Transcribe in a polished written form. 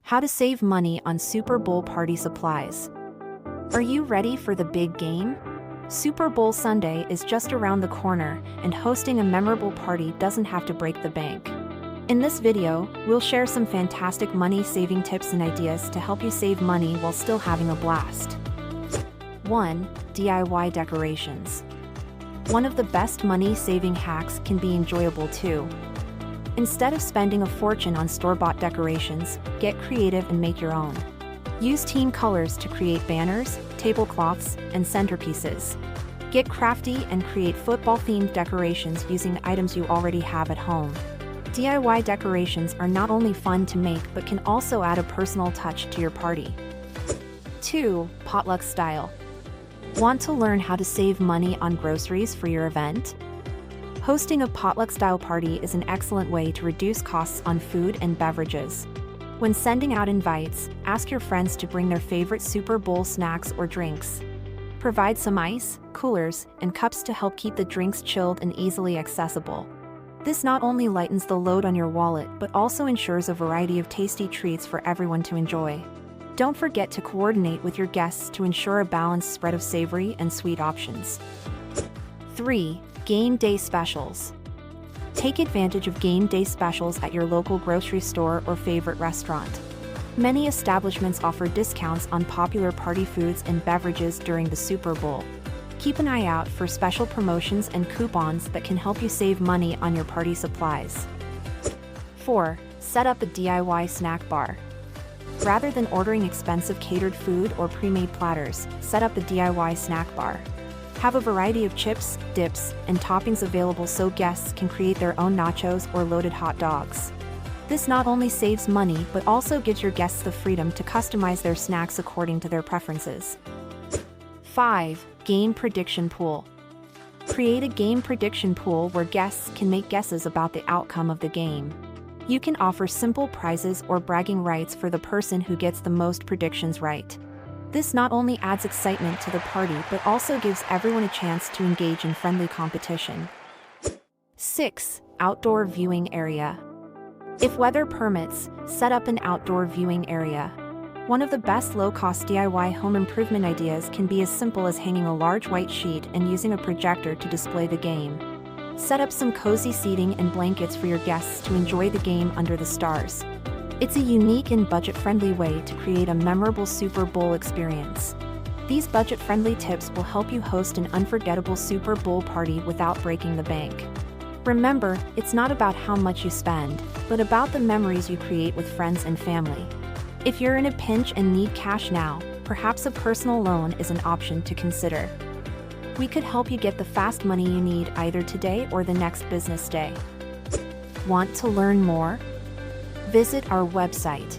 How to save money on Super Bowl party supplies. Are you ready for the big game? Super Bowl Sunday is just around the corner, and hosting a memorable party doesn't have to break the bank. In this video, we'll share some fantastic money-saving tips and ideas to help you save money while still having a blast. 1. DIY decorations. One of the best money-saving hacks can be enjoyable too. Instead of spending a fortune on store-bought decorations, get creative and make your own. Use team colors to create banners, tablecloths, and centerpieces. Get crafty and create football-themed decorations using items you already have at home. DIY decorations are not only fun to make but can also add a personal touch to your party. 2. Potluck Style. Want to learn how to save money on groceries for your event? Hosting a potluck-style party is an excellent way to reduce costs on food and beverages. When sending out invites, ask your friends to bring their favorite Super Bowl snacks or drinks. Provide some ice, coolers, and cups to help keep the drinks chilled and easily accessible. This not only lightens the load on your wallet but also ensures a variety of tasty treats for everyone to enjoy. Don't forget to coordinate with your guests to ensure a balanced spread of savory and sweet options. 3. Gameday Specials. Take advantage of Gameday Specials at your local grocery store or favorite restaurant. Many establishments offer discounts on popular party foods and beverages during the Super Bowl. Keep an eye out for special promotions and coupons that can help you save money on your party supplies. 4. Set up a DIY snack bar. Rather than ordering expensive catered food or pre-made platters, set up a DIY snack bar. Have a variety of chips, dips, and toppings available so guests can create their own nachos or loaded hot dogs. This not only saves money but also gives your guests the freedom to customize their snacks according to their preferences. 5. Game Prediction Pool. Create a game prediction pool where guests can make guesses about the outcome of the game. You can offer simple prizes or bragging rights for the person who gets the most predictions right. This not only adds excitement to the party but also gives everyone a chance to engage in friendly competition. 6. Outdoor Viewing Area. If weather permits, set up an outdoor viewing area. One of the best low-cost DIY home improvement ideas can be as simple as hanging a large white sheet and using a projector to display the game. Set up some cozy seating and blankets for your guests to enjoy the game under the stars. It's a unique and budget-friendly way to create a memorable Super Bowl experience. These budget-friendly tips will help you host an unforgettable Super Bowl party without breaking the bank. Remember, it's not about how much you spend, but about the memories you create with friends and family. If you're in a pinch and need cash now, perhaps a personal loan is an option to consider. We could help you get the fast money you need either today or the next business day. Want to learn more? Visit our website,